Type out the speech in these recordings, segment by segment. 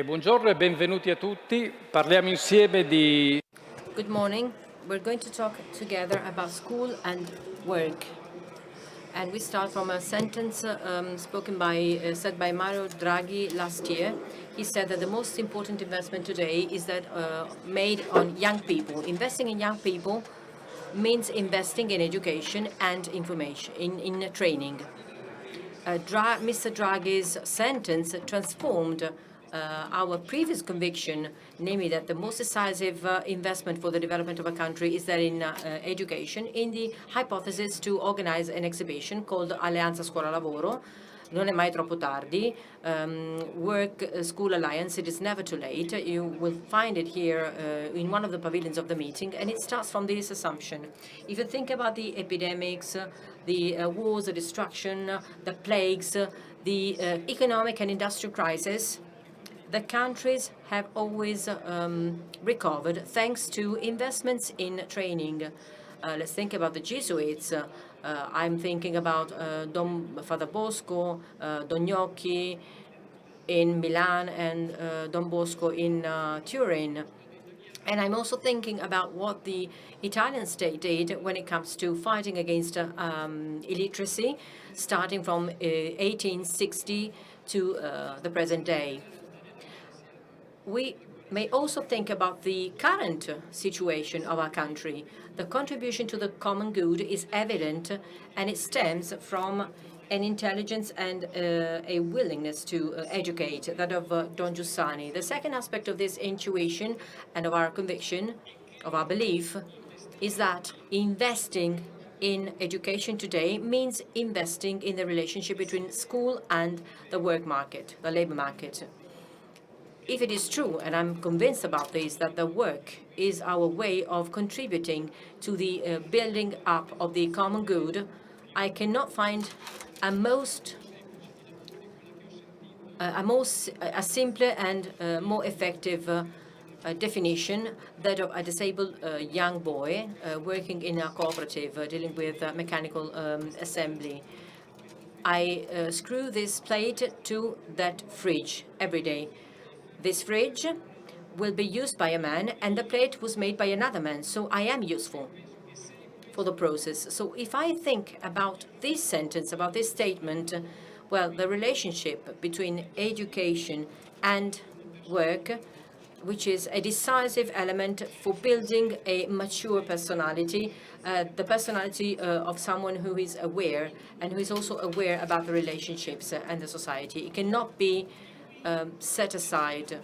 Buongiorno e benvenuti a tutti. Parliamo insieme di... Good morning. We're going to talk together about school and work. And we start from a sentence said by Mario Draghi last year. He said that the most important investment today is that made on young people. Investing in young people means investing in education and information, in training. Mr. Draghi's sentence transformed our previous conviction, namely that the most decisive investment for the development of a country is that in education, in the hypothesis to organize an exhibition called Alleanza Scuola Lavoro. Non è mai troppo tardi. Work School Alliance, it is never too late. You will find it here in one of the pavilions of the meeting, and it starts from this assumption. If you think about the epidemics, the wars, the destruction, the plagues, the economic and industrial crisis, the countries have always recovered thanks to investments in training. Let's think about the Jesuits. I'm thinking about Father Bosco, Don Gnocchi in Milan, and Don Bosco in Turin. And I'm also thinking about what the Italian state did when it comes to fighting against illiteracy, starting from 1860 to the present day. We may also think about the current situation of our country. The contribution to the common good is evident, and it stems from an intelligence and a willingness to educate, that of Don Giussani. The second aspect of this intuition and of our conviction, of our belief, is that investing in education today means investing in the relationship between school and the work market, the labor market. If it is true, and I'm convinced about this, that the work is our way of contributing to the building up of the common good, I cannot find a simpler and more effective definition, that of a disabled young boy working in a cooperative dealing with mechanical assembly. I screw this plate to that fridge every day. This fridge will be used by a man, and the plate was made by another man, so I am useful for the process. So if I think about this sentence, about this statement, well, the relationship between education and work, which is a decisive element for building a mature personality, the personality of someone who is aware, and who is also aware about the relationships and the society. It cannot be set aside.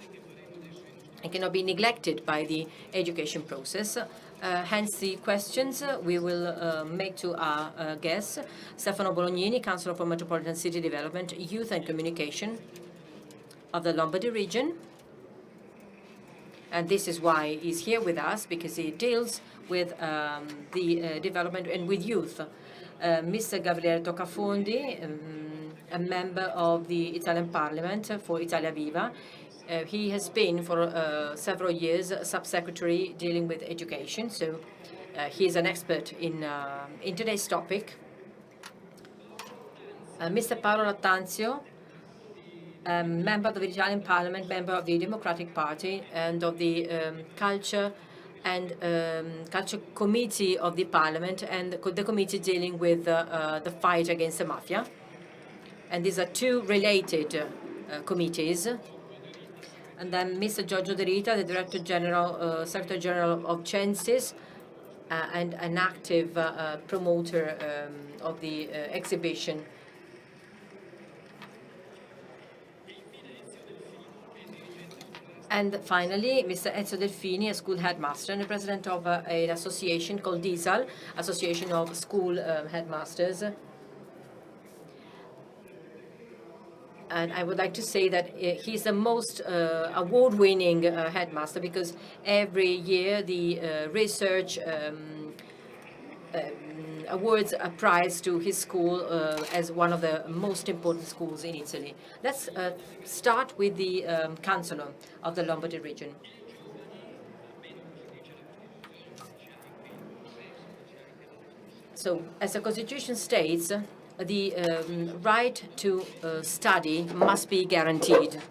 It cannot be neglected by the education process. Hence the questions we will make to our guests. Stefano Bolognini, Councillor for Metropolitan City Development, Youth and Communication of the Lombardy region. And this is why he's here with us, because he deals with the development and with youth. Mr. Gabriele Toccafondi, a member of the Italian Parliament for Italia Viva. He has been for several years Sub-Secretary dealing with education, so he is an expert in today's topic. Mr. Paolo Lattanzio, member of the Italian Parliament, member of the Democratic Party, and of the Culture and Culture Committee of the Parliament, and the committee dealing with the fight against the mafia. And these are two related committees. And then Mr. Giorgio de Rita, the Director General, Secretary General of CENSIS, and an active promoter of the exhibition. And finally, Mr. Ezio Delfini, a school headmaster and the president of an association called DiSAL, Association of School Headmasters. And I would like to say that he's the most award-winning headmaster, because every year the research awards a prize to his school as one of the most important schools in Italy. Let's start with the councillor of the Lombardy region. So, as the Constitution states, the right to study must be guaranteed.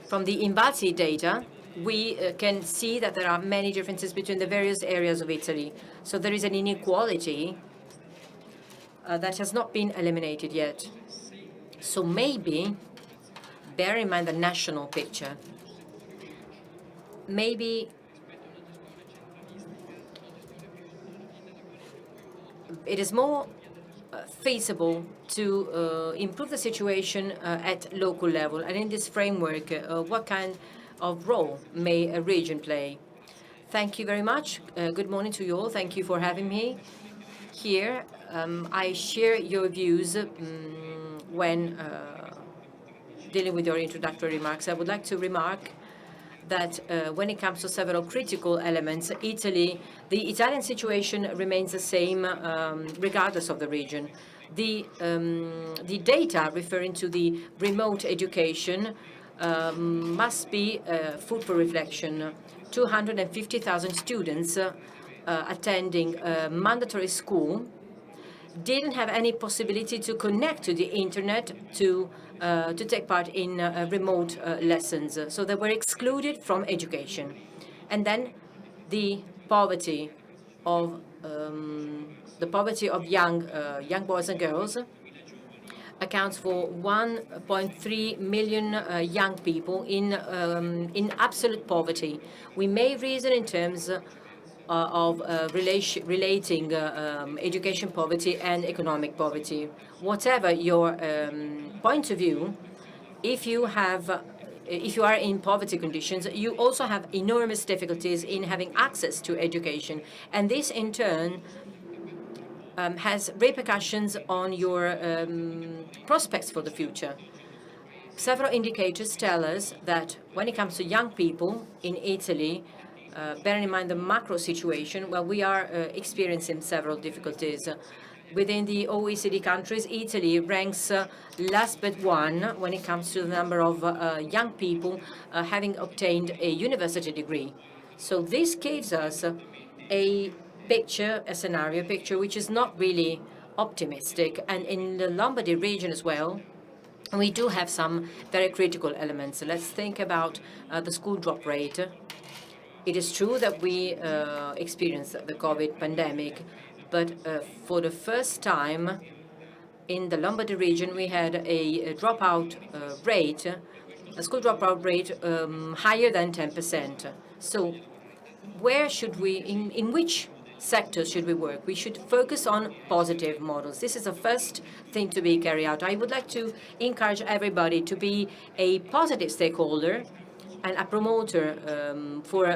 From the Invalsi data, we can see that there are many differences between the various areas of Italy. So there is an inequality that has not been eliminated yet. So maybe, bear in mind the national picture, maybe it is more feasible to improve the situation at local level. And in this framework, what kind of role may a region play? Thank you very much. Good morning to you all. Thank you for having me here. I share your views when dealing with your introductory remarks. I would like to remark that when it comes to several critical elements, the Italian situation remains the same regardless of the region. The data referring to the remote education must be food for reflection. 250,000 students attending mandatory school didn't have any possibility to connect to the internet to take part in remote lessons. So they were excluded from education. And then the poverty of young boys and girls accounts for 1.3 million young people in absolute poverty. We may reason in terms of relating education poverty and economic poverty. Whatever your point of view, if you are in poverty conditions, you also have enormous difficulties in having access to education. And this, in turn, has repercussions on your prospects for the future. Several indicators tell us that when it comes to young people in Italy, bearing in mind the macro situation, well, we are experiencing several difficulties. Within the OECD countries, Italy ranks last but one when it comes to the number of young people having obtained a university degree. So this gives us a scenario picture which is not really optimistic. And in the Lombardy region as well, we do have some very critical elements. Let's think about the school drop rate. It is true that we experienced the COVID pandemic, but for the first time in the Lombardy region, we had a dropout rate, a school dropout rate higher than 10%. So where should we, in which sectors should we work? We should focus on positive models. This is the first thing to be carried out. I would like to encourage everybody to be a positive stakeholder and a promoter for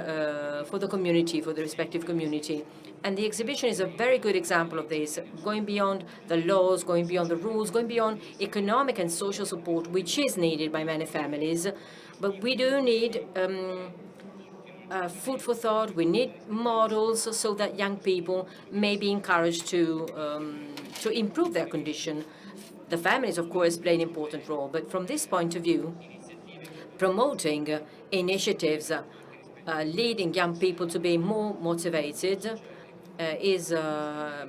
the community, for the respective community. And the exhibition is a very good example of this, going beyond the laws, going beyond the rules, going beyond economic and social support, which is needed by many families. But we do need food for thought. We need models so that young people may be encouraged to improve their condition. The families, of course, play an important role, but from this point of view, promoting initiatives leading young people to be more motivated is a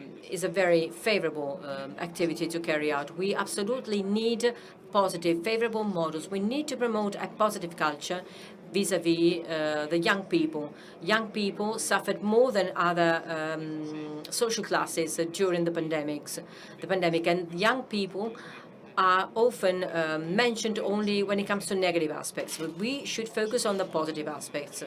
very favorable activity to carry out. We absolutely need positive, favorable models. We need to promote a positive culture vis-à-vis the young people. Young people suffered more than other social classes during the pandemic, and young people are often mentioned only when it comes to negative aspects. But we should focus on the positive aspects.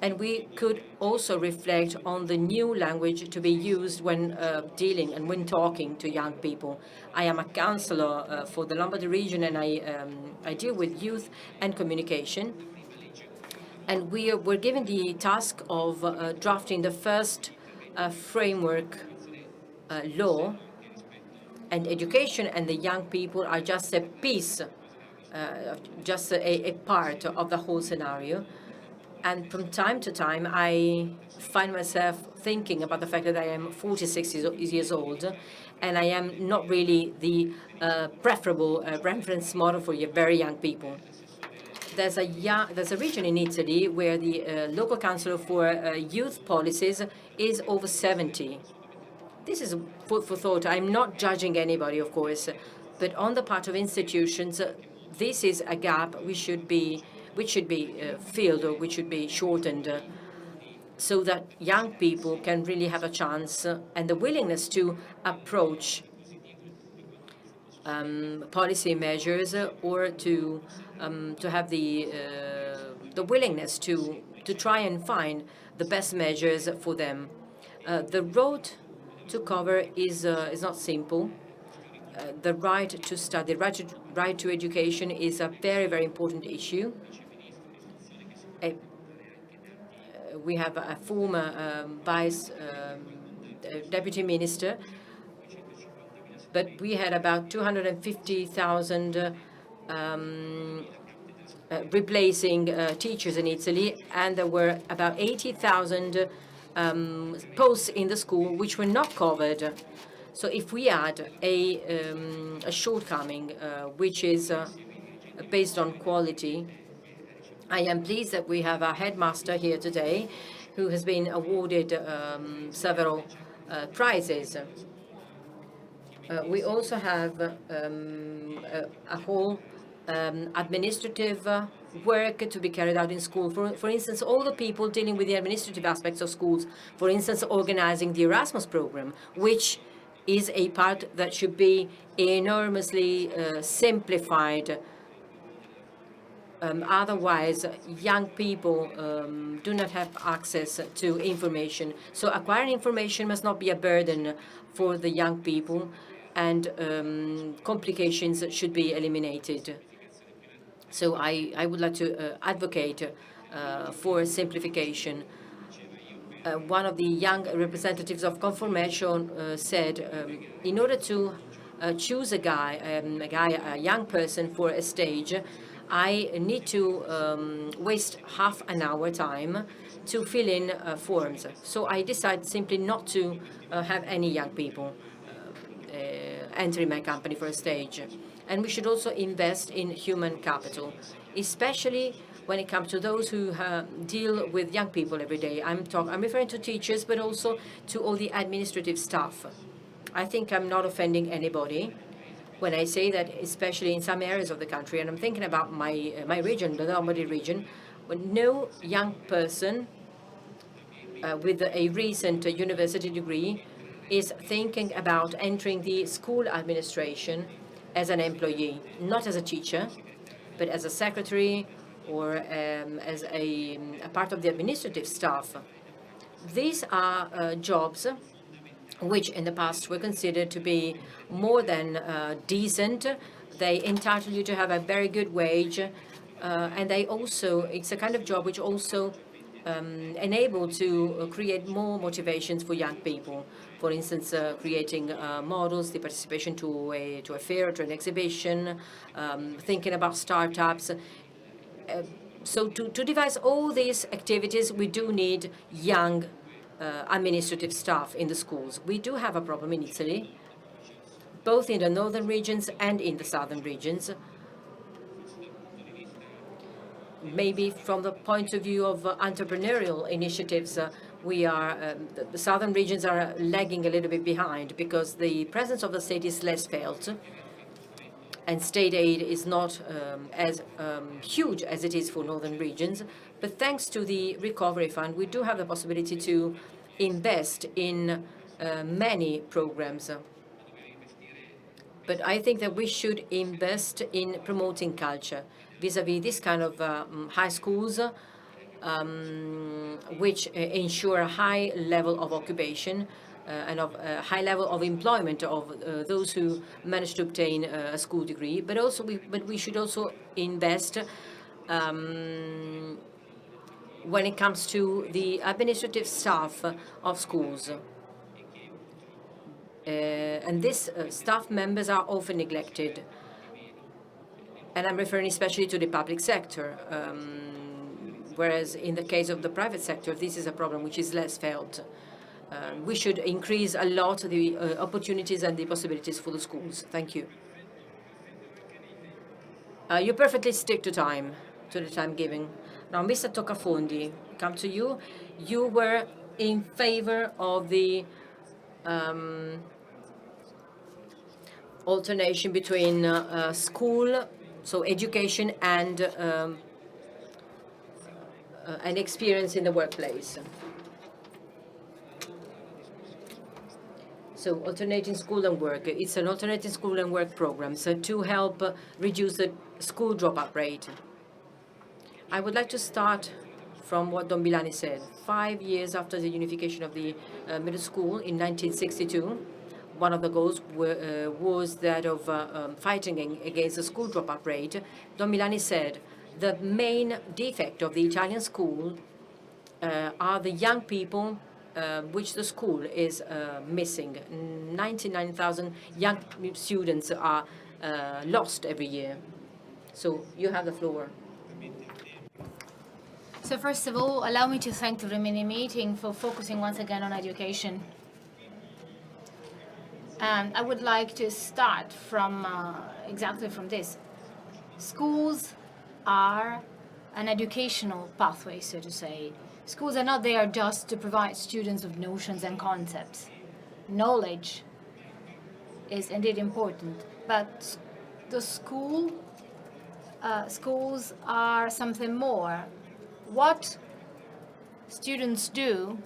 And we could also reflect on the new language to be used when dealing and when talking to young people. I am a counselor for the Lombardy region, and I deal with youth and communication. And we were given the task of drafting the first framework law, and education and the young people are just a piece, just a part of the whole scenario. And from time to time, I find myself thinking about the fact that I am 46 years old, and I am not really the preferable reference model for very young people. There's a region in Italy where the local councillor for youth policies is over 70. This is food for thought. I'm not judging anybody, of course, but on the part of institutions, this is a gap which should be filled, or which should be shortened, so that young people can really have a chance and the willingness to approach policy measures, or to have the willingness to try and find the best measures for them. The road to cover is not simple. The right to study, right to education is a very, very important issue. We have a former vice deputy minister, but we had about 250,000 replacing teachers in Italy, and there were about 80,000 posts in the school which were not covered. So if we add a shortcoming which is based on quality, I am pleased that we have a headmaster here today who has been awarded several prizes. We also have a whole administrative work to be carried out in school. For instance, all the people dealing with the administrative aspects of schools, for instance, organizing the Erasmus program, which is a part that should be enormously simplified. Otherwise, young people do not have access to information. So acquiring information must not be a burden for the young people, and complications should be eliminated. So I would like to advocate for simplification. One of the young representatives of Conformation said, in order to choose a young person for a stage, I need to waste half an hour time to fill in forms. So I decided simply not to have any young people entering my company for a stage. And we should also invest in human capital, especially when it comes to those who deal with young people every day. I'm referring to teachers, but also to all the administrative staff. I think I'm not offending anybody when I say that, especially in some areas of the country, and I'm thinking about my region, the Lombardy region, when no young person with a recent university degree is thinking about entering the school administration as an employee, not as a teacher, but as a secretary or as a part of the administrative staff. These are jobs which in the past were considered to be more than decent. They entitle you to have a very good wage, and it's a kind of job which also enable to create more motivations for young people. For instance, creating models, the participation to a fair or to an exhibition, thinking about startups. So to devise all these activities, we do need young administrative staff in the schools. We do have a problem in Italy, both in the northern regions and in the southern regions. Maybe from the point of view of entrepreneurial initiatives, the southern regions are lagging a little bit behind because the presence of the state is less felt, and state aid is not as huge as it is for northern regions. But thanks to the recovery fund, we do have the possibility to invest in many programs. But I think that we should invest in promoting culture vis-à-vis this kind of high schools. which ensure a high level of occupation and of a high level of employment of those who manage to obtain a school degree. But we should also invest when it comes to the administrative staff of schools. And these staff members are often neglected. And I'm referring especially to the public sector, whereas in the case of the private sector, this is a problem which is less felt. We should increase a lot the opportunities and the possibilities for the schools. Thank you. You perfectly stick to the time given. Now, Mr. Toccafondi, come to you. You were in favor of the alternation between school, so education, and an experience in the workplace. So alternating school and work. It's an alternating school and work program, so to help reduce the school dropout rate. I would like to start from what Don Milani said. 5 years after the unification of the middle school in 1962, one of the goals was that of fighting against the school dropout rate. Don Milani said the main defect of the Italian school are the young people which the school is missing. 99,000 young students are lost every year. So you have the floor. So first of all, allow me to thank the Rimini meeting for focusing once again on education. And I would like to start from exactly from this. Schools are an educational pathway, so to say. Schools are not there just to provide students with notions and concepts. Knowledge is indeed important, but the schools are something more. What students do,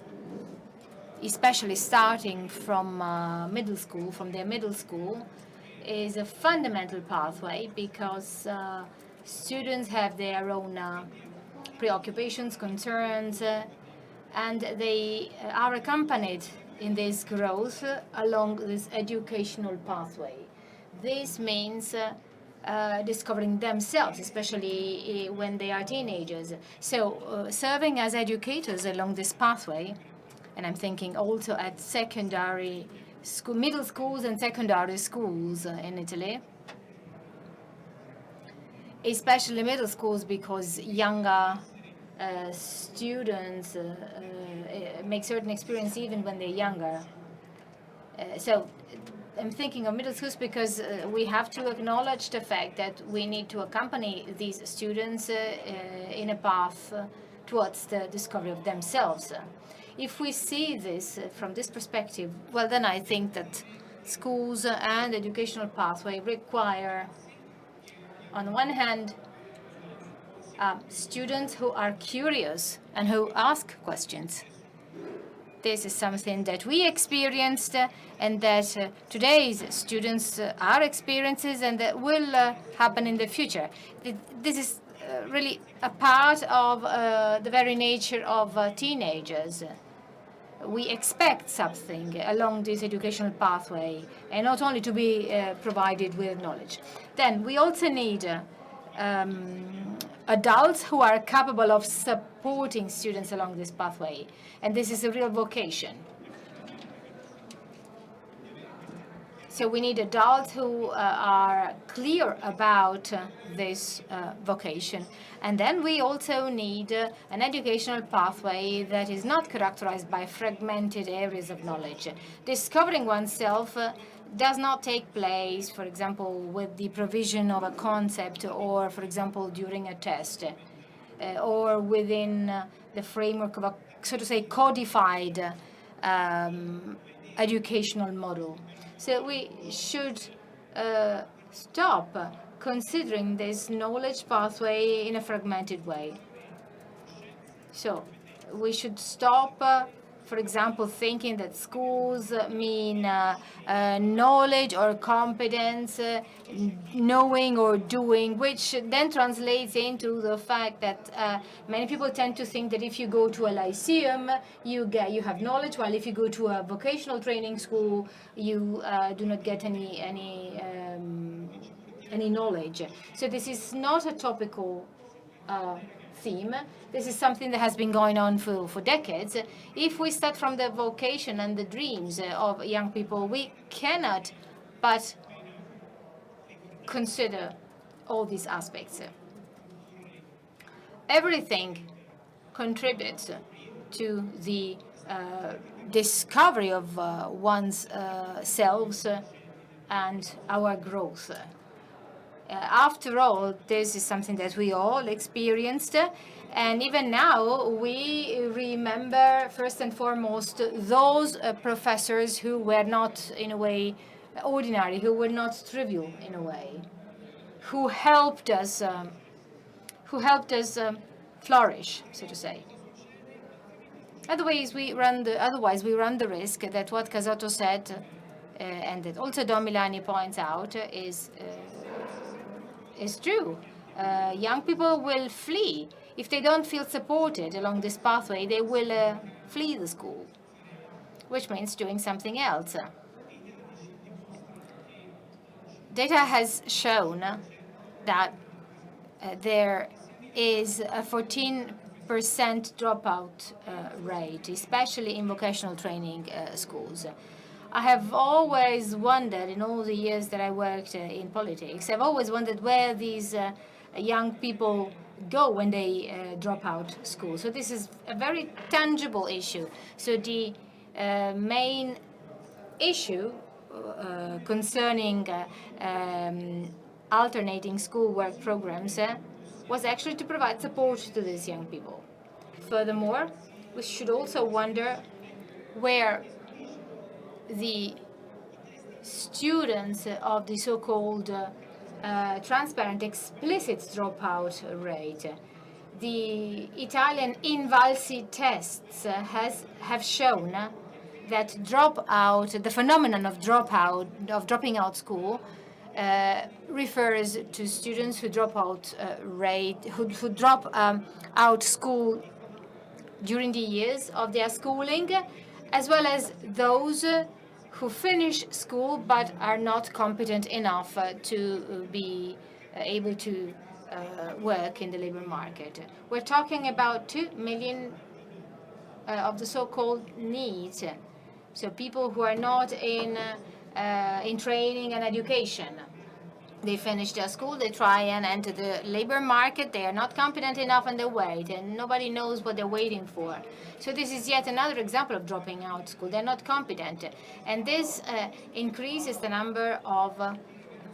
especially starting from middle school, from their middle school, is a fundamental pathway because students have their own preoccupations, concerns, and they are accompanied in this growth along this educational pathway. This means discovering themselves, especially when they are teenagers. So serving as educators along this pathway, and I'm thinking also at secondary school, middle schools and secondary schools in Italy, especially middle schools, because younger students make certain experience even when they're younger. So I'm thinking of middle schools because we have to acknowledge the fact that we need to accompany these students in a path towards the discovery of themselves. If we see this from this perspective, well, then I think that schools and educational pathway require, on one hand, students who are curious and who ask questions. This is something that we experienced and that today's students are experiencing and that will happen in the future. This is really a part of the very nature of teenagers. We expect something along this educational pathway, and not only to be provided with knowledge. Then we also need adults who are capable of supporting students along this pathway, and this is a real vocation. So we need adults who are clear about this vocation. And then we also need an educational pathway that is not characterized by fragmented areas of knowledge. Discovering oneself does not take place, for example, with the provision of a concept or, for example, during a test or within the framework of a, so to say, codified educational model. So we should stop considering this knowledge pathway in a fragmented way. So we should stop for example, thinking that schools mean knowledge or competence, knowing or doing, which then translates into the fact that many people tend to think that if you go to a lyceum, you have knowledge, while if you go to a vocational training school, you do not get any knowledge. So this is not a topical theme. This is something that has been going on for decades. If we start from the vocation and the dreams of young people, we cannot but consider all these aspects. Everything contributes to the discovery of one's selves and our growth. After all, this is something that we all experienced, and even now we remember first and foremost those professors who were not in a way ordinary, who were not trivial in a way, who helped us flourish, so to say. Otherwise, we run the risk that what Casotto said, and that also Don Milani points out, is true. Young people will flee. If they don't feel supported along this pathway, they will flee the school, which means doing something else. Data has shown that there is a 14% dropout rate, especially in vocational training schools. I have always wondered, in all the years that I worked in politics, I've always wondered where these young people go when they drop out school. So this is a very tangible issue. So the main issue concerning alternating school work programs was actually to provide support to these young people. Furthermore, we should also wonder where the students of the so-called transparent explicit dropout rate. The Italian Invalsi tests have shown that the phenomenon of dropping out school refers to students who drop out out school during the years of their schooling, as well as those who finish school but are not competent enough to be able to work in the labor market. We're talking about 2 million of the so-called needs, so people who are not in training and education. They finish their school, they try and enter the labor market, they are not competent enough and they wait, and nobody knows what they're waiting for. So this is yet another example of dropping out school. They're not competent. And this increases the number of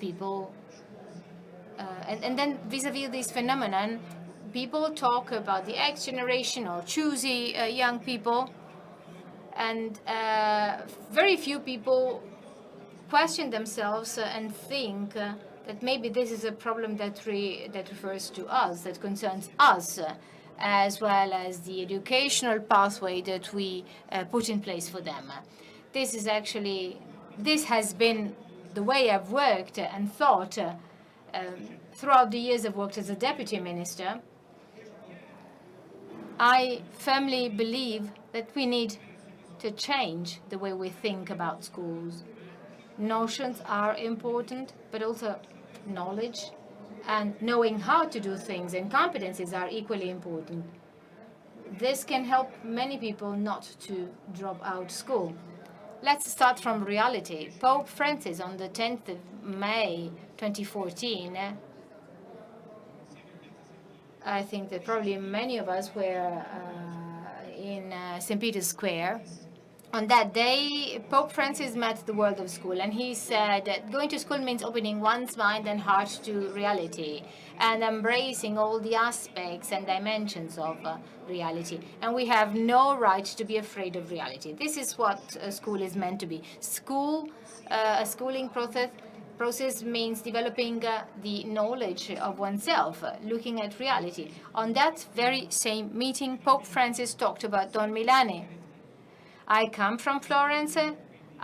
people. And then vis-a-vis this phenomenon, people talk about the X generation or choosy young people, and very few people question themselves and think that maybe this is a problem that refers to us, that concerns us, as well as the educational pathway that we put in place for them. This has been the way I've worked and thought throughout the years I've worked as a deputy minister. I firmly believe that we need to change the way we think about schools. Notions are important, but also knowledge and knowing how to do things and competencies are equally important. This can help many people not to drop out school. Let's start from reality. Pope Francis, on the 10th of May 2014, I think that probably many of us were in St. Peter's Square. On that day, Pope Francis met the world of school, and he said that going to school means opening one's mind and heart to reality and embracing all the aspects and dimensions of reality. And we have no right to be afraid of reality. This is what school is meant to be. A schooling process means developing the knowledge of oneself, looking at reality. On that very same meeting, Pope Francis talked about Don Milani. I come from Florence.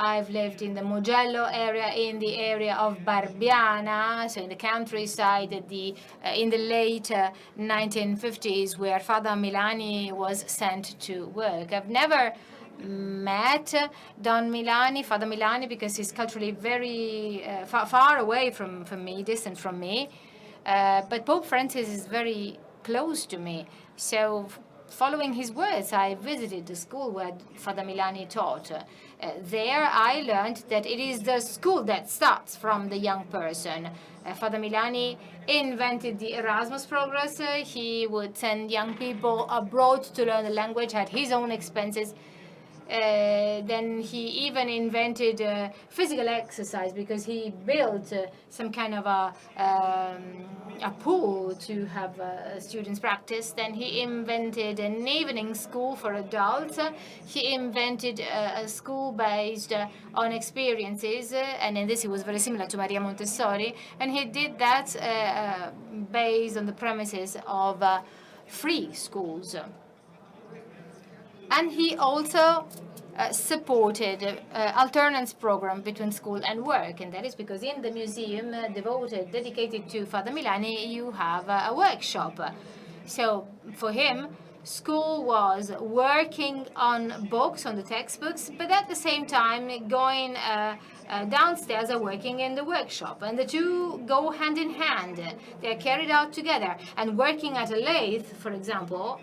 I've lived in the Mugello area, in the area of Barbiana, so in the countryside in the late 1950s, where Father Milani was sent to work. I've never met Father Milani, because he's culturally very far away from me, distant from me. But Pope Francis is very close to me. So following his words, I visited the school where Father Milani taught. There I learned that it is the school that starts from the young person. Father Milani invented the Erasmus progress. He would send young people abroad to learn the language at his own expenses. Then he even invented physical exercise, because he built some kind of a pool to have students practice. Then he invented an evening school for adults. He invented a school based on experiences, and in this he was very similar to Maria Montessori, and he did that based on the premises of free schools. And he also supported alternance program between school and work, and that is because in the museum dedicated to Father Milani, you have a workshop. So for him, school was working on books, on the textbooks, but at the same time going downstairs and working in the workshop. And the two go hand in hand. They're carried out together. And working at a lathe, for example,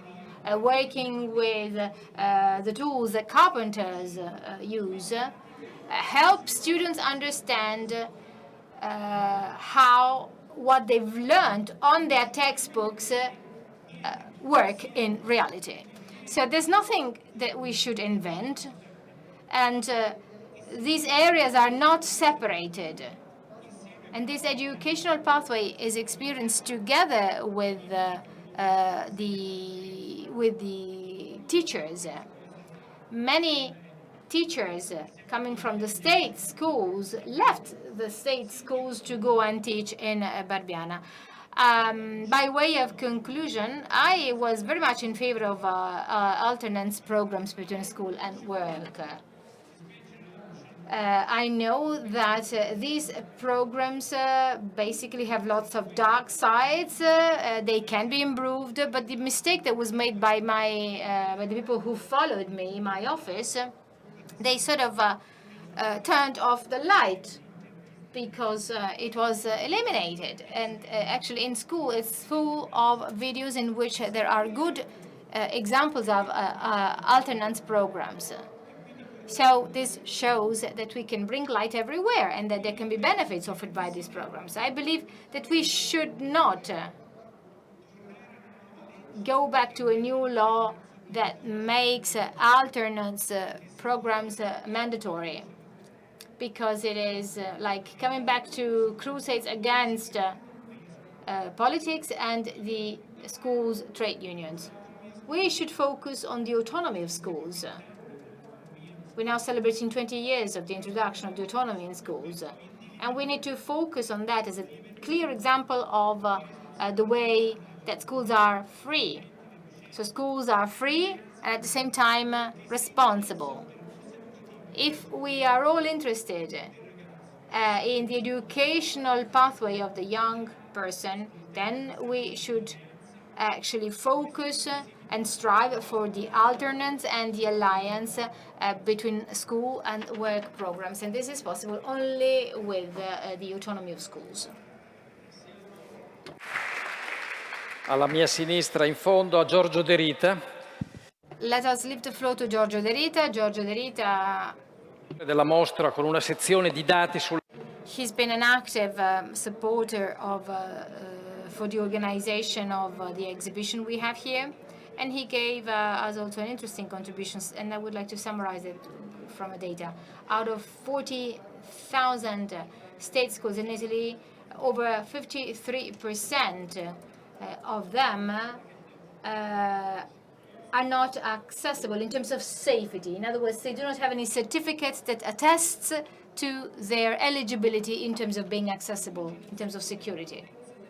working with the tools that carpenters use, help students understand how what they've learned on their textbooks work in reality. So there's nothing that we should invent, and these areas are not separated. And this educational pathway is experienced together with the teachers. Many teachers coming from the state schools left the state schools to go and teach in Barbiana. By way of conclusion, I was very much in favor of alternance programs between school and work. I know that these programs basically have lots of dark sides. They can be improved, but the mistake that was made by the people who followed me in my office, they sort of turned off the light because it was eliminated. And actually in school it's full of videos in which there are good examples of alternance programs. So this shows that we can bring light everywhere and that there can be benefits offered by these programs. I believe that we should not go back to a new law that makes alternance programs mandatory, because it is like coming back to crusades against politics and the schools' trade unions. We should focus on the autonomy of schools. We're now celebrating 20 years of the introduction of the autonomy in schools. And we need to focus on that as a clear example of the way that schools are free. So schools are free and at the same time responsible. If we are all interested in the educational pathway of the young person, then we should actually focus and strive for the alternance and the alliance between school and work programs. And this is possible only with the autonomy of schools. Alla mia sinistra in fondo a Giorgio De Rita. Let us leave the floor to Giorgio De Rita. Giorgio De Rita della mostra con una sezione di dati sul. He's been an active supporter of for the organization of the exhibition we have here. And he gave us also an interesting contribution, and I would like to summarize it from the data. Out of 40,000 state schools in Italy, over 53% of them are not accessible in terms of safety. In other words, they do not have any certificates that attests to their eligibility in terms of being accessible, in terms of security.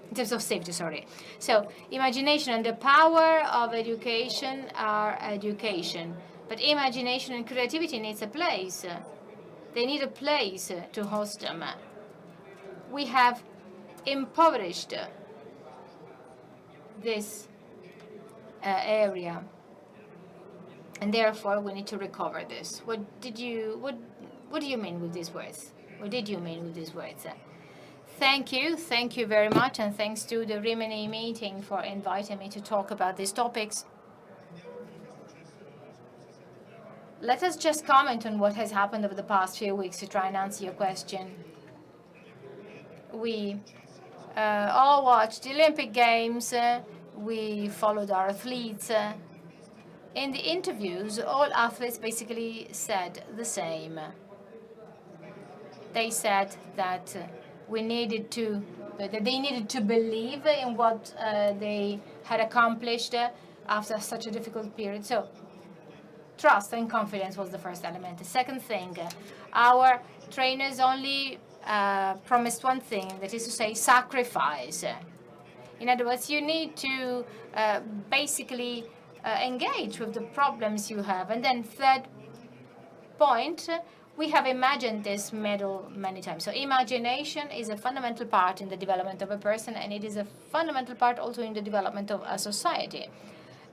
In terms of safety, sorry. So imagination and the power of education are education. But imagination and creativity needs a place. They need a place to host them. We have impoverished this area, and therefore we need to recover this. What do you mean with these words? What did you mean with these words? Thank you very much, and thanks to the Rimini meeting for inviting me to talk about these topics. Let us just comment on what has happened over the past few weeks to try and answer your question. We all watched the Olympic Games. We followed our athletes. In the interviews, all athletes basically said the same. They said that they needed to believe in what they had accomplished after such a difficult period. So trust and confidence was the first element. The second thing, our trainers only promised one thing, that is to say, sacrifice. In other words, you need to basically engage with the problems you have. And then third point, we have imagined this medal many times. So imagination is a fundamental part in the development of a person, and it is a fundamental part also in the development of a society.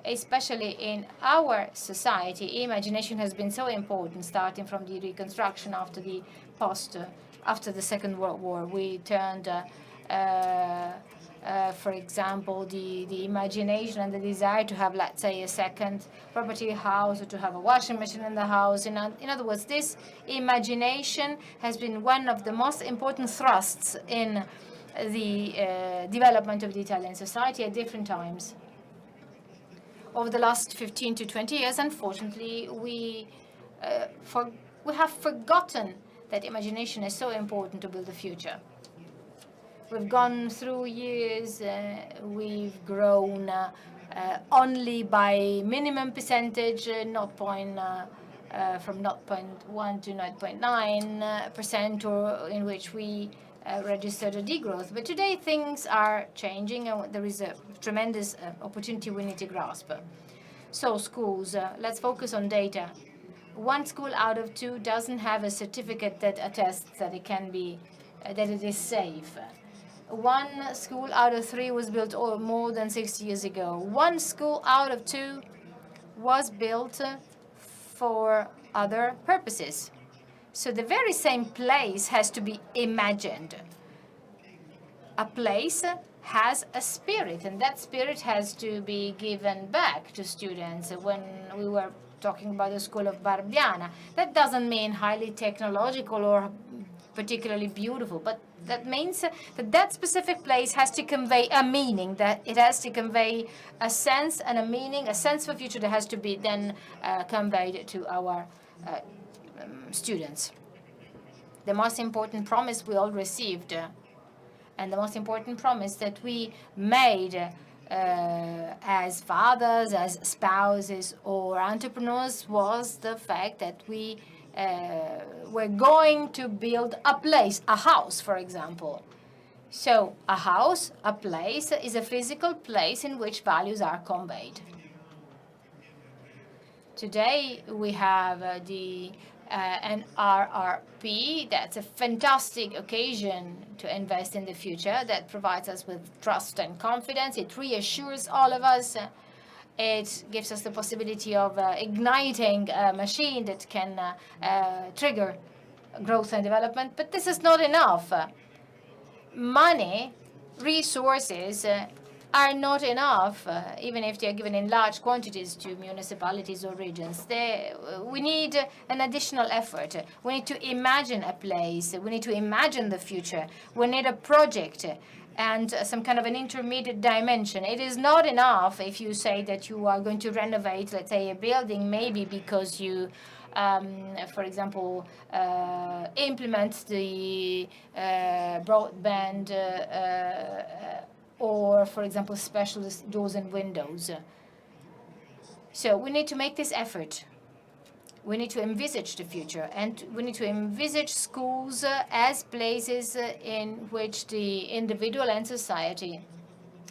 Especially in our society, imagination has been so important, starting from the reconstruction after the Second World War. We turned, for example, the imagination and the desire to have, let's say, a second property house, or to have a washing machine in the house. In other words, this imagination has been one of the most important thrusts in the development of the Italian society at different times. Over the last 15 to 20 years, unfortunately, we have forgotten that imagination is so important to build the future. We've gone through years, we've grown only by minimum percentage, from 0.1 to 0.9%, or in which we registered a degrowth. But today things are changing, and there is a tremendous opportunity we need to grasp. So schools, let's focus on data. One school out of two doesn't have a certificate that attests that it can be, that it is safe. One school out of three was built more than 60 years ago. One school out of two was built for other purposes. So the very same place has to be imagined. A place has a spirit, and that spirit has to be given back to students. When we were talking about the school of Barbiana, that doesn't mean highly technological or particularly beautiful, but that means that that specific place has to convey a meaning, that it has to convey a sense and a meaning, a sense for future that has to be then conveyed to our students. The most important promise we all received, and the most important promise that we made as fathers, as spouses, or entrepreneurs, was the fact that we were going to build a place, a house, for example. So a house, a place, is a physical place in which values are conveyed. Today we have an RRP. That's a fantastic occasion to invest in the future. That provides us with trust and confidence. It reassures all of us. It gives us the possibility of igniting a machine that can trigger growth and development. But this is not enough. Money, resources are not enough, even if they are given in large quantities to municipalities or regions. We need an additional effort. We need to imagine a place. We need to imagine the future. We need a project and some kind of an intermediate dimension. It is not enough if you say that you are going to renovate, let's say, a building, maybe because you, for example, implement the broadband or, for example, specialist doors and windows. So we need to make this effort. We need to envisage the future, and we need to envisage schools as places in which the individual and society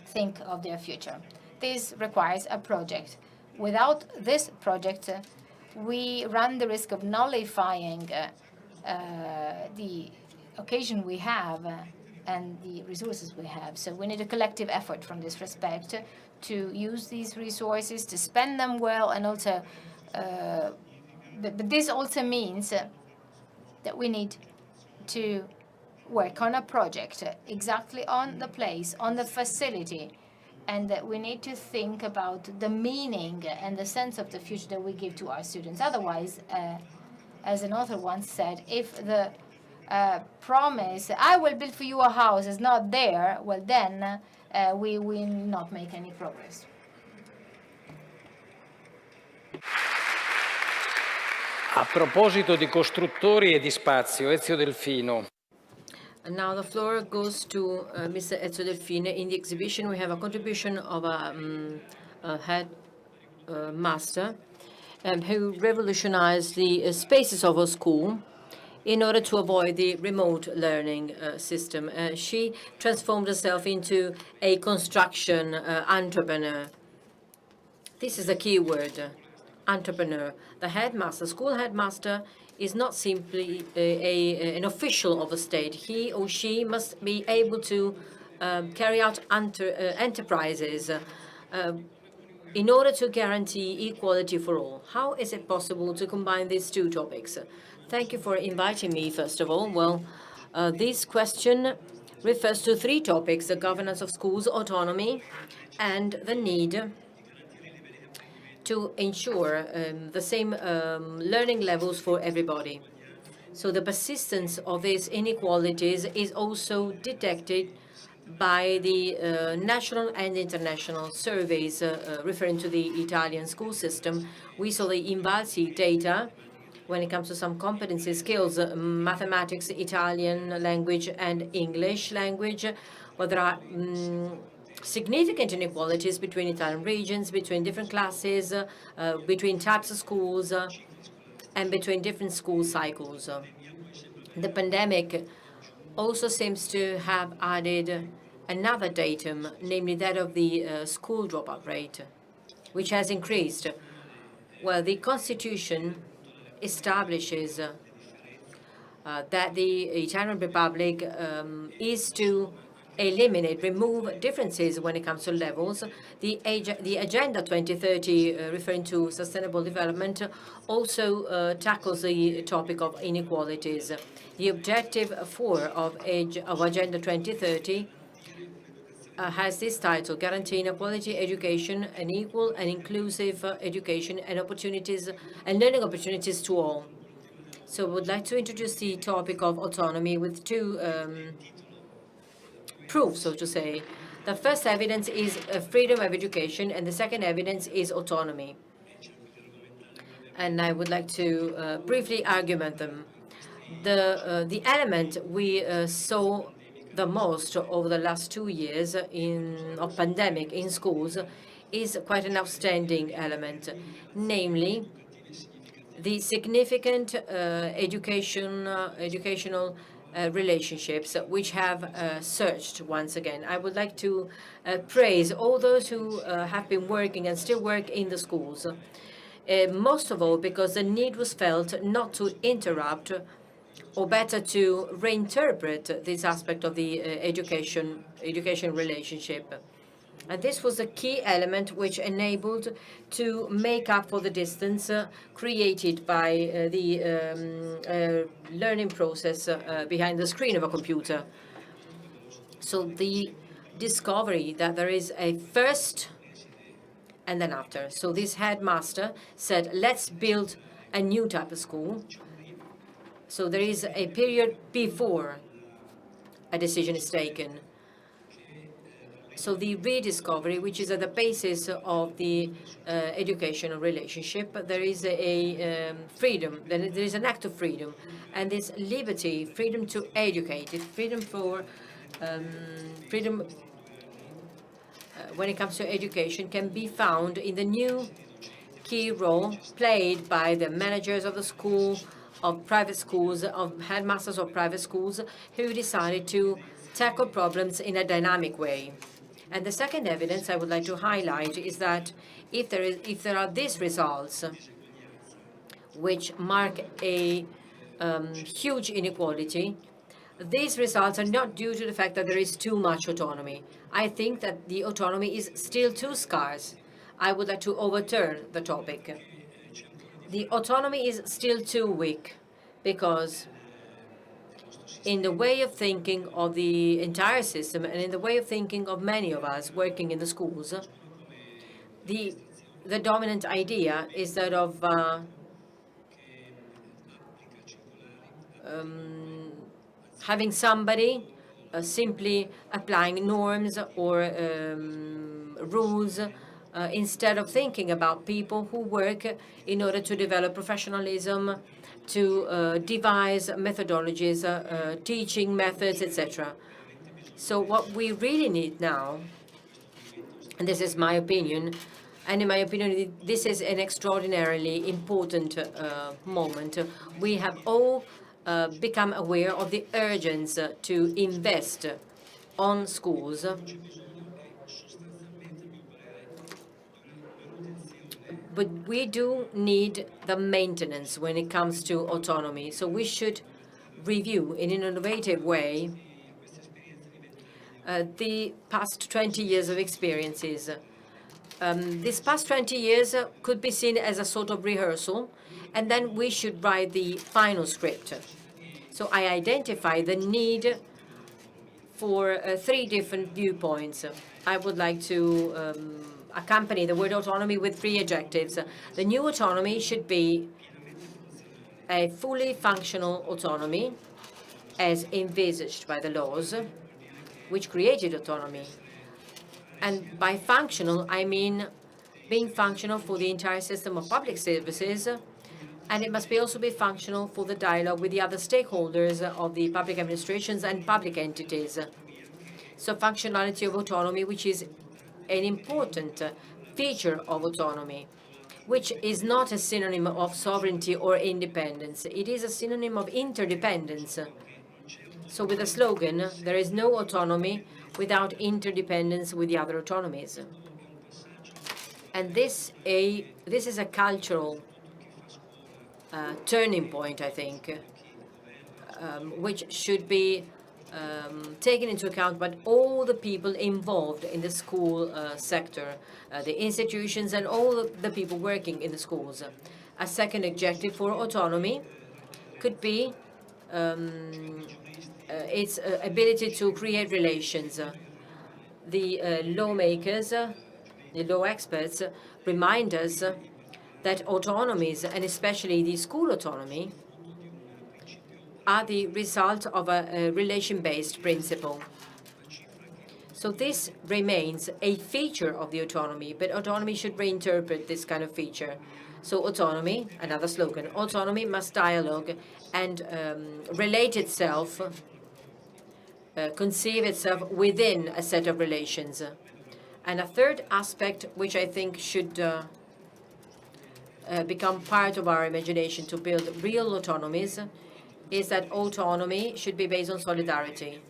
think of their future. This requires a project. Without this project, we run the risk of nullifying the occasion we have and the resources we have. So we need a collective effort from this respect to use these resources, to spend them well, and also, but this also means that we need to work on a project exactly on the place, on the facility, and that we need to think about the meaning and the sense of the future that we give to our students. Otherwise, as an author once said, if the promise, I will build for you a house, is not there, well then we will not make any progress. A proposito di costruttori e di spazio, Ezio Delfino. And now the floor goes to Mr. Ezio Delfino. In the exhibition, we have a contribution of a headmaster who revolutionized the spaces of a school in order to avoid the remote learning system. She transformed herself into a construction entrepreneur. This is a key word, entrepreneur. The headmaster, school headmaster, is not simply an official of a state. He or she must be able to carry out enterprises in order to guarantee equality for all. How is it possible to combine these two topics? Thank you for inviting me, first of all. Well, this question refers to three topics: the governance of schools, autonomy, and the need to ensure the same learning levels for everybody. So the persistence of these inequalities is also detected by the national and international surveys referring to the Italian school system. We saw the Invalsi data when it comes to some competency skills, mathematics, Italian language, and English language. Well, there are significant inequalities between Italian regions, between different classes, between types of schools, and between different school cycles. The pandemic also seems to have added another datum, namely that of the school dropout rate, which has increased. Well, the Constitution establishes that the Italian Republic is to remove differences when it comes to levels. The Agenda 2030, referring to sustainable development, also tackles the topic of inequalities. The objective 4 of Agenda 2030 has this title: guaranteeing quality education, an equal and inclusive education and opportunities and learning opportunities to all. So I would like to introduce the topic of autonomy with two proof, so to say. The first evidence is freedom of education, and the second evidence is autonomy. And I would like to briefly argument them. The element we saw the most over the last 2 years of pandemic in schools is quite an outstanding element, namely the significant educational relationships which have surged once again. I would like to praise all those who have been working and still work in the schools, most of all because the need was felt not to interrupt, or better to reinterpret this aspect of the education relationship. And this was a key element which enabled to make up for the distance created by the learning process behind the screen of a computer. So the discovery that there is a first and an after. So this headmaster said, let's build a new type of school. So there is a period before a decision is taken. So the rediscovery, which is at the basis of the educational relationship, there is a freedom, there is an act of freedom, and this liberty, freedom to educate, freedom for freedom when it comes to education can be found in the new key role played by the managers of the school, of private schools, of headmasters of private schools, who decided to tackle problems in a dynamic way. And the second evidence I would like to highlight is that if there are these results, which mark a huge inequality. These results are not due to the fact that there is too much autonomy. I think that the autonomy is still too scarce. I would like to overturn the topic. The autonomy is still too weak because in the way of thinking of the entire system and in the way of thinking of many of us working in the schools, the dominant idea is that of having somebody simply applying norms or rules instead of thinking about people who work in order to develop professionalism, to devise methodologies, teaching methods, etc. So what we really need now, and this is my opinion, and in my opinion, this is an extraordinarily important moment. We have all become aware of the urgency to invest on schools. But we do need the maintenance when it comes to autonomy. So we should review in an innovative way the past 20 years of experiences. These past 20 years could be seen as a sort of rehearsal, and then we should write the final script. So I identify the need for 3 different viewpoints. I would like to accompany the word autonomy with 3 adjectives. The new autonomy should be a fully functional autonomy as envisaged by the laws which created autonomy. And by functional, I mean being functional for the entire system of public services, and it must also be functional for the dialogue with the other stakeholders of the public administrations and public entities. So functionality of autonomy, which is an important feature of autonomy, which is not a synonym of sovereignty or independence. It is a synonym of interdependence. So with the slogan, there is no autonomy without interdependence with the other autonomies. And this is a cultural turning point, I think, which should be taken into account by all the people involved in the school sector, the institutions and all the people working in the schools. A second objective for autonomy could be its ability to create relations. The lawmakers, the law experts remind us that autonomies, and especially the school autonomy, are the result of a relation-based principle. So this remains a feature of the autonomy, but autonomy should reinterpret this kind of feature. So autonomy, another slogan, autonomy must dialogue and relate itself, conceive itself within a set of relations. And a third aspect, which I think should become part of our imagination to build real autonomies, is that autonomy should be based on solidarity,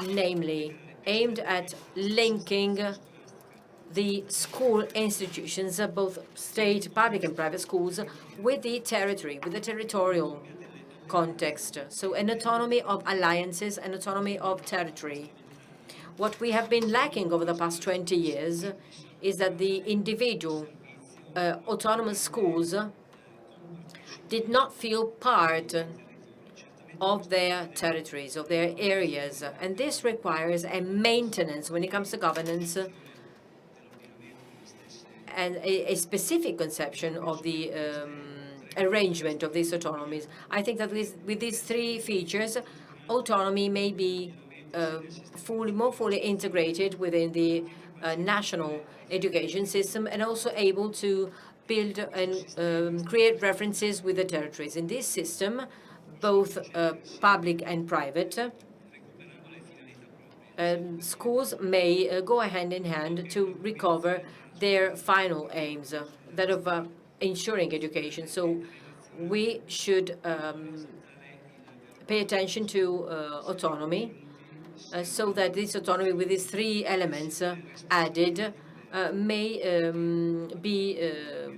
namely aimed at linking the school institutions, both state, public and private schools, with the territory, with the territorial context. So an autonomy of alliances, an autonomy of territory. What we have been lacking over the past 20 years is that the individual autonomous schools did not feel part of their territories, of their areas. And this requires a maintenance when it comes to governance and a specific conception of the arrangement of these autonomies. I think that with these 3 features, autonomy may be more fully integrated within the national education system and also able to build and create references with the territories. In this system, both public and private, schools may go hand in hand to recover their final aims, that of ensuring education. So we should pay attention to autonomy, so that this autonomy with these 3 elements added may be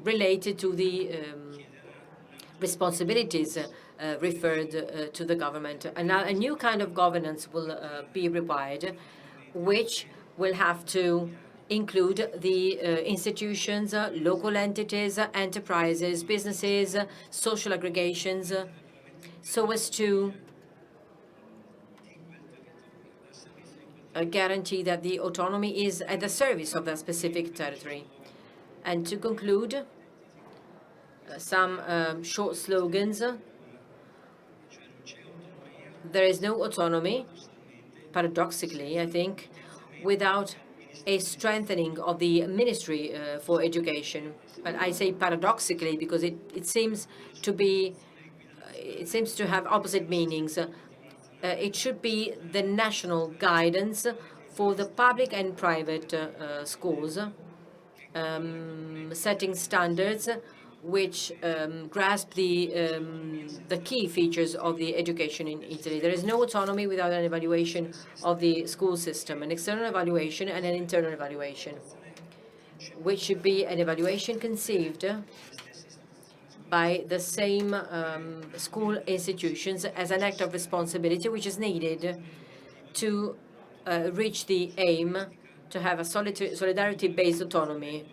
related to the responsibilities referred to the government. And now a new kind of governance will be required, which will have to include the institutions, local entities, enterprises, businesses, social aggregations, so as to guarantee that the autonomy is at the service of that specific territory. And to conclude, some short slogans. There is no autonomy, paradoxically, I think, without a strengthening of the Ministry for Education. But I say paradoxically because it seems to have opposite meanings. It should be the national guidance for the public and private schools, setting standards which grasp the key features of the education in Italy. There is no autonomy without an evaluation of the school system, an external evaluation and an internal evaluation, which should be an evaluation conceived by the same school institutions as an act of responsibility which is needed to reach the aim to have a solidarity-based autonomy,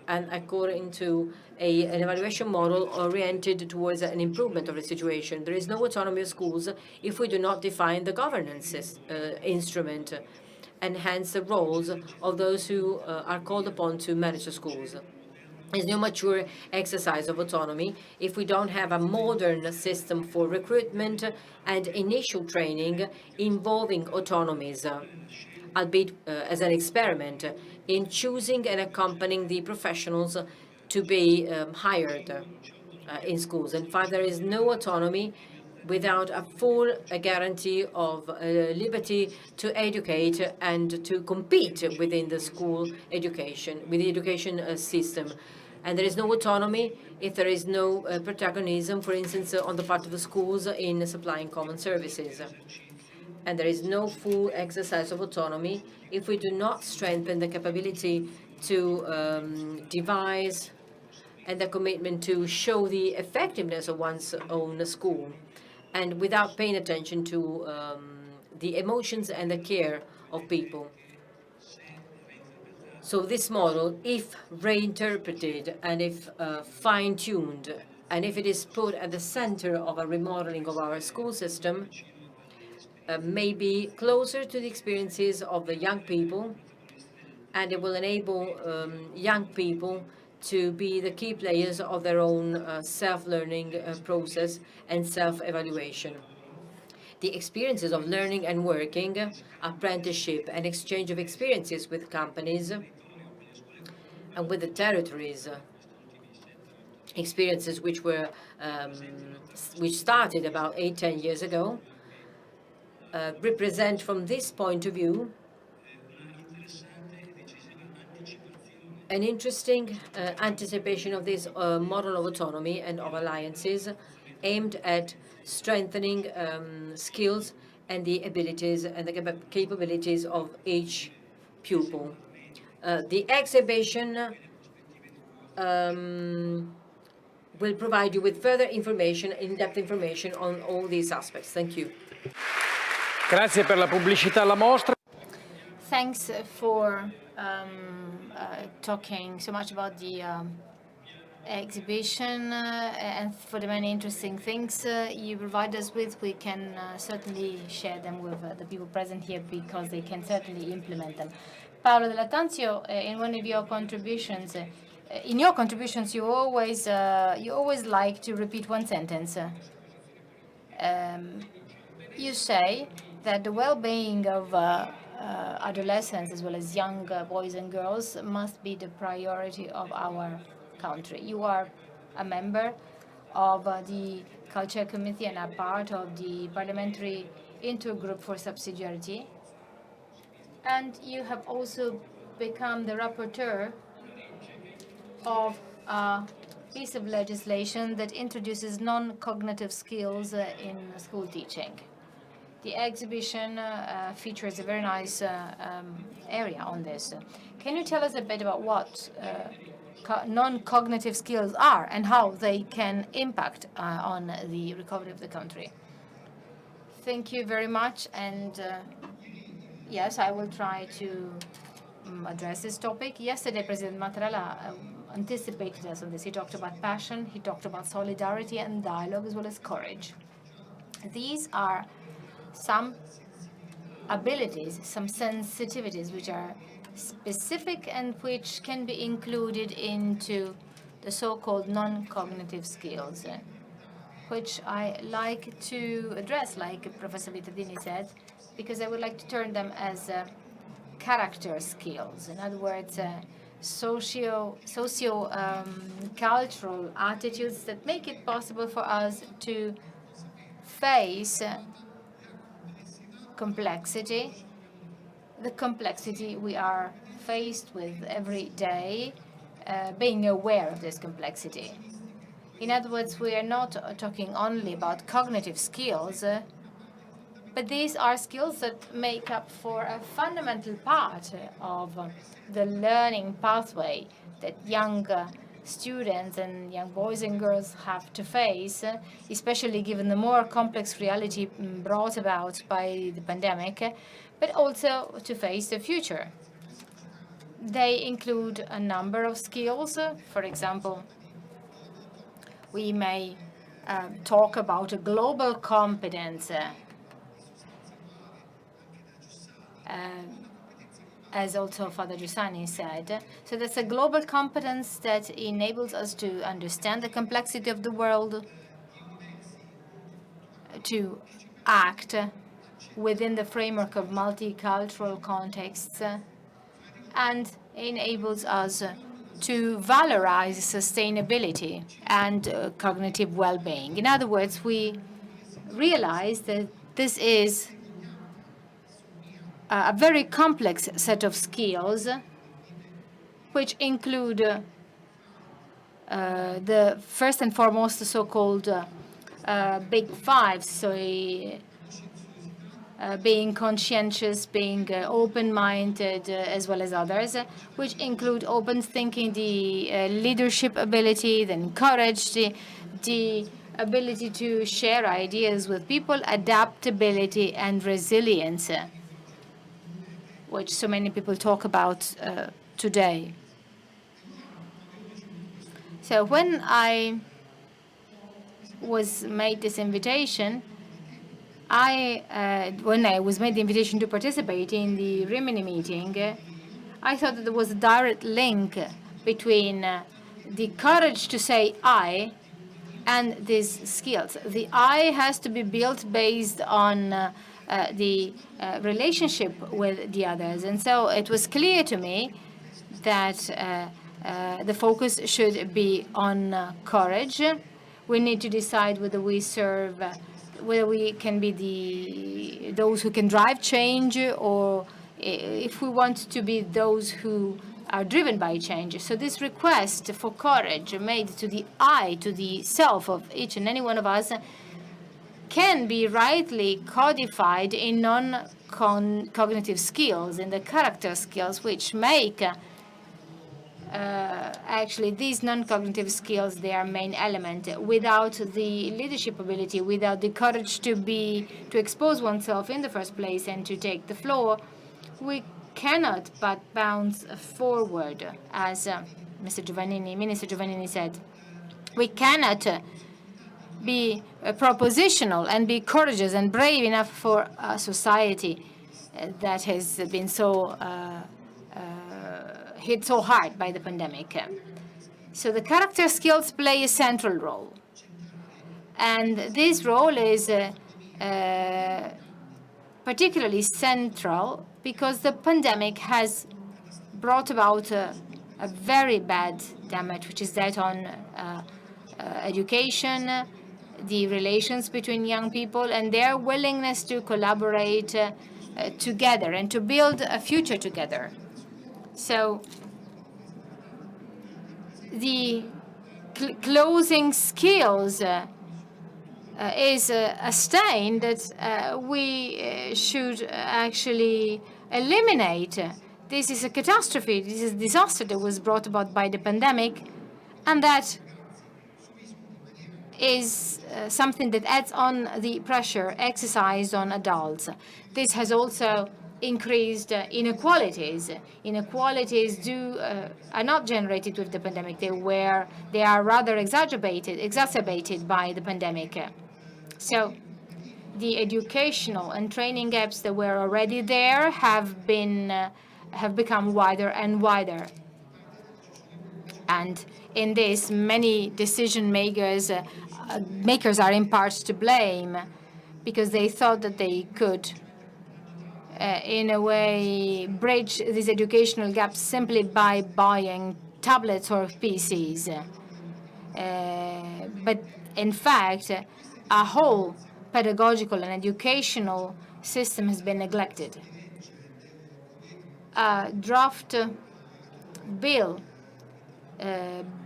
and according to an evaluation model oriented towards an improvement of the situation. There is no autonomy of schools if we do not define the governance instrument and hence the roles of those who are called upon to manage the schools. There's no mature exercise of autonomy if we don't have a modern system for recruitment and initial training involving autonomies, albeit as an experiment, in choosing and accompanying the professionals to be hired in schools. And five, there is no autonomy without a full guarantee of liberty to educate and to compete within the school education, with the education system. And there is no autonomy if there is no protagonism, for instance, on the part of the schools in supplying common services. And there is no full exercise of autonomy if we do not strengthen the capability to devise and the commitment to show the effectiveness of one's own school, and without paying attention to the emotions and the care of people. So this model, if reinterpreted and if fine-tuned, and if it is put at the center of a remodeling of our school system, may be closer to the experiences of the young people, and it will enable young people to be the key players of their own self-learning process and self-evaluation. The experiences of learning and working, apprenticeship, and exchange of experiences with companies and with the territories, experiences which started about 8-10 years ago, represent from this point of view an interesting anticipation of this model of autonomy and of alliances aimed at strengthening skills and the abilities and the capabilities of each pupil. The exhibition will provide you with further information, in-depth information on all these aspects. Thank you. Grazie per la pubblicità alla mostra. Thanks for talking so much about the exhibition and for the many interesting things you provide us with. We can certainly share them with the people present here because they can certainly implement them. Paolo Lattanzio, in one of your contributions, you always like to repeat one sentence. You say that the well-being of adolescents as well as young boys and girls must be the priority of our country. You are a member of the Culture Committee and a part of the Parliamentary Intergroup for Subsidiarity. And you have also become the rapporteur of a piece of legislation that introduces non-cognitive skills in school teaching. The exhibition features a very nice area on this. Can you tell us a bit about what non-cognitive skills are and how they can impact on the recovery of the country. Thank you very much. And yes, I will try to address this topic. Yesterday, President Mattarella anticipated us on this. He talked about passion, he talked about solidarity and dialogue, as well as courage. These are some abilities, some sensitivities which are specific and which can be included into the so-called non-cognitive skills, which I like to address, like Professor Vittadini said, because I would like to turn them as character skills. In other words, cultural attitudes that make it possible for us to face complexity, the complexity we are faced with every day, being aware of this complexity. In other words, we are not talking only about cognitive skills, but these are skills that make up for a fundamental part of the learning pathway that young students and young boys and girls have to face, especially given the more complex reality brought about by the pandemic, but also to face the future. They include a number of skills. For example, we may talk about a global competence, as also Father Giussani said. So that's a global competence that enables us to understand the complexity of the world, to act within the framework of multicultural contexts, and enables us to valorize sustainability and cognitive well-being. In other words, we realize that this is a very complex set of skills, which include the first and foremost the so-called big fives, so being conscientious, being open-minded, as well as others, which include open thinking, the leadership ability, then courage, the ability to share ideas with people, adaptability, and resilience, which so many people talk about today. So when I was made this invitation, when I was made the invitation to participate in the Rimini meeting, I thought that there was a direct link between the courage to say I and these skills. The I has to be built based on the relationship with the others. And so it was clear to me that the focus should be on courage. We need to decide whether we serve, whether we can be those who can drive change, or if we want to be those who are driven by change. So this request for courage made to the I, to the self of each and any one of us, can be rightly codified in non-cognitive skills, in the character skills, which make actually these non-cognitive skills their main element. Without the leadership ability, without the courage to expose oneself in the first place and to take the floor, we cannot but bounce forward, as Minister Giovannini said. We cannot be propositional and be courageous and brave enough for a society that has been so hit so hard by the pandemic. So the character skills play a central role. And this role is particularly central because the pandemic has brought about a very bad damage, which is that on education, the relations between young people, and their willingness to collaborate together and to build a future together. So the closing skills is a stain that we should actually eliminate this is a catastrophe, this is a disaster that was brought about by the pandemic, and that is something that adds on the pressure exercised on adults. This has also increased inequalities. Inequalities are not generated with the pandemic. They are rather exacerbated by the pandemic. So the educational and training gaps that were already there have become wider and wider. And in this, many decision makers are in part to blame, because they thought that they could, in a way, bridge these educational gaps simply by buying tablets or PCs. But in fact, a whole pedagogical and educational system has been neglected. A draft bill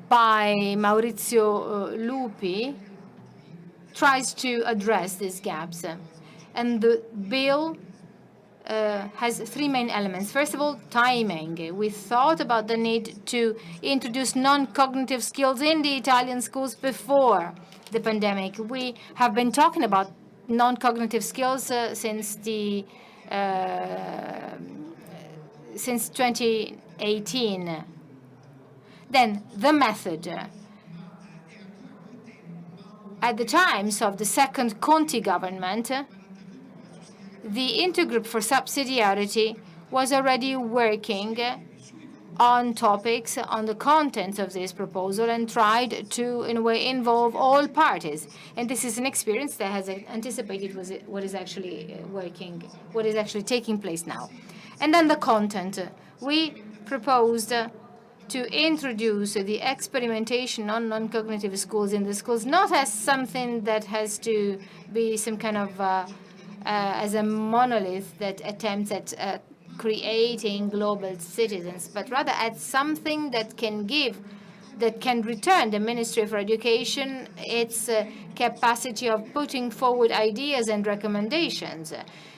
by Maurizio Lupi tries to address these gaps. And the bill has three main elements. First of all, timing. We thought about the need to introduce non-cognitive skills in the Italian schools before the pandemic. We have been talking about non-cognitive skills since 2018. Then the method. At the times of the second Conti government, the Intergroup for Subsidiarity was already working on topics, on the contents of this proposal, and tried to, in a way, involve all parties. And this is an experience that has anticipated what is actually what is actually taking place now. And then the content. We proposed to introduce the experimentation on non-cognitive schools in the schools, not as something that has to be some kind of as a monolith that attempts at creating global citizens, but rather as something that can return the Ministry for Education its capacity of putting forward ideas and recommendations.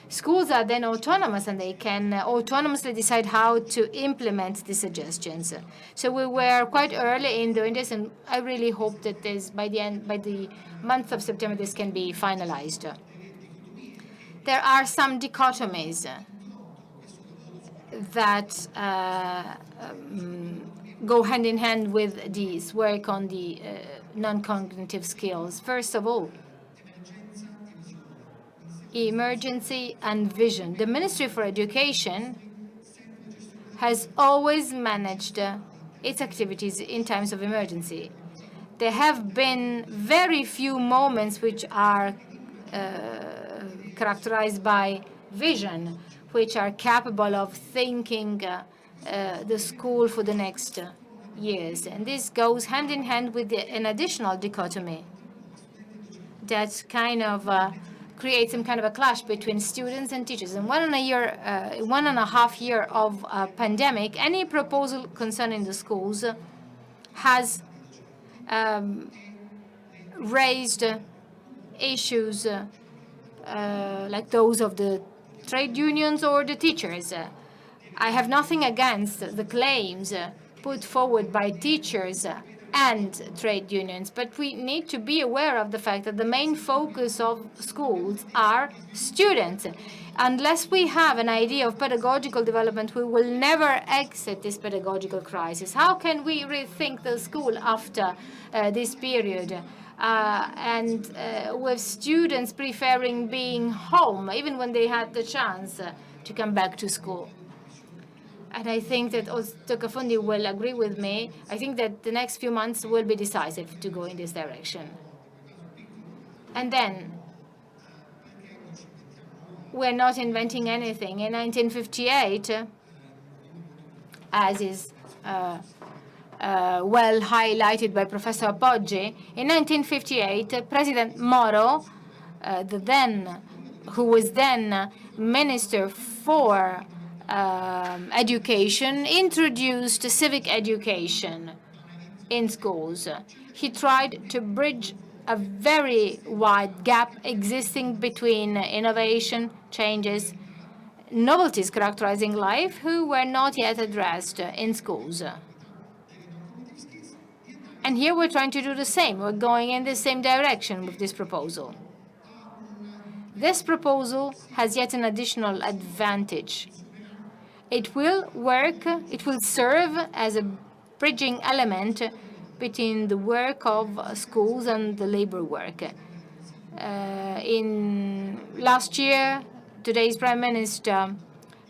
Schools are then autonomous, and they can autonomously decide how to implement the suggestions. So we were quite early in doing this, and I really hope that by the month of September, this can be finalized. There are some dichotomies that go hand in hand with this work on the non-cognitive skills. First of all, emergency and vision. The Ministry for Education has always managed its activities in times of emergency. There have been very few moments which are characterized by vision, which are capable of thinking the school for the next years. And this goes hand in hand with an additional dichotomy that kind of creates some kind of a clash between students and teachers. In 1.5 years of pandemic, any proposal concerning the schools has raised issues like those of the trade unions or the teachers. I have nothing against the claims put forward by teachers and trade unions, but we need to be aware of the fact that the main focus of schools are students. Unless we have an idea of pedagogical development, we will never exit this pedagogical crisis. How can we rethink the school after this period? With students preferring being home, even when they had the chance to come back to school. And I think that Toccafondi will agree with me. I think that the next few months will be decisive to go in this direction. And then, we're not inventing anything. In 1958, as is well highlighted by Professor Poggi, in 1958, President Moro, who was then Minister for Education, introduced civic education in schools. He tried to bridge a very wide gap existing between innovation, changes, novelties characterizing life who were not yet addressed in schools. And here we're trying to do the same. We're going in the same direction with this proposal. This proposal has yet an additional advantage. It will work, it will serve as a bridging element between the work of schools and the labor work. In last year, today's Prime Minister,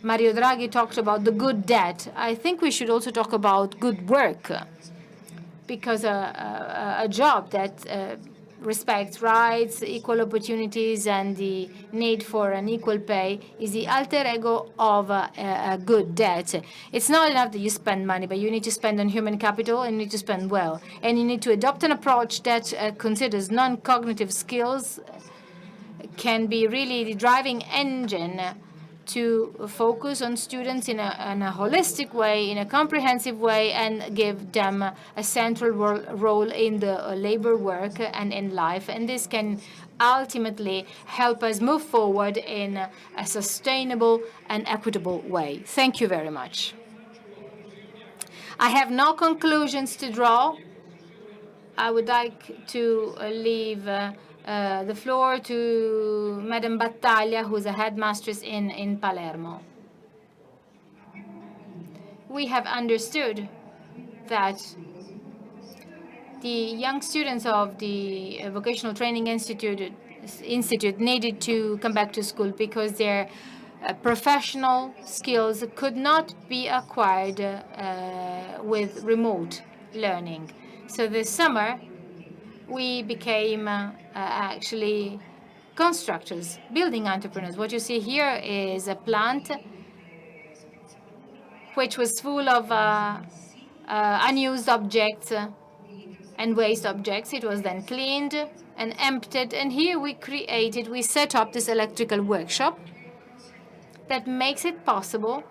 Mario Draghi, talked about the good debt. I think we should also talk about good work, because a job that respects rights, equal opportunities, and the need for an equal pay is the alter ego of a good debt. It's not enough that you spend money, but you need to spend on human capital, and you need to spend well. And you need to adopt an approach that considers non-cognitive skills can be really the driving engine to focus on students in a holistic way, in a comprehensive way, and give them a central role in the labor work and in life. And this can ultimately help us move forward in a sustainable and equitable way. Thank you very much. I have no conclusions to draw. I would like to leave the floor to Madam Battaglia, who's a headmistress in Palermo. We have understood that the young students of the Vocational Training Institute needed to come back to school because their professional skills could not be acquired with remote learning. So this summer, we became actually constructors, building entrepreneurs. What you see here is a plant which was full of unused objects and waste objects. It was then cleaned and emptied, and here we set up this electrical workshop that makes it possible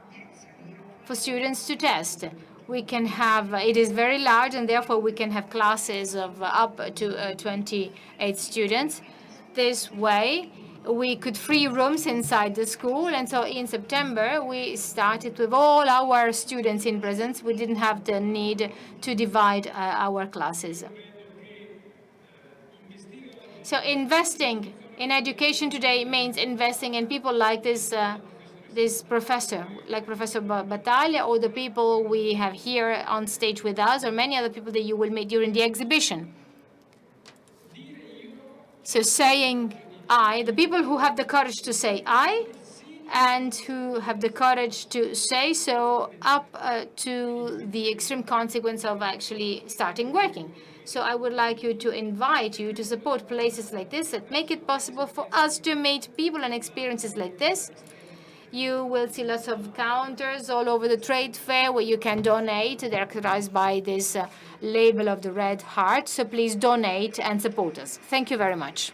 for students to test. We can have, it is very large, and therefore we can have classes of up to 28 students. This way, we could free rooms inside the school, and so in September, we started with all our students in presence. We didn't have the need to divide our classes. So investing in education today means investing in people like this professor, like Professor Battaglia, or the people we have here on stage with us, or many other people that you will meet during the exhibition. So saying I, the people who have the courage to say I, and who have the courage to say so up to the extreme consequence of actually starting working. So I would like you to invite you to support places like this that make it possible for us to meet people and experiences like this. You will see lots of counters all over the trade fair where you can donate. They're characterized by this label of the red heart. So please donate and support us. Thank you very much.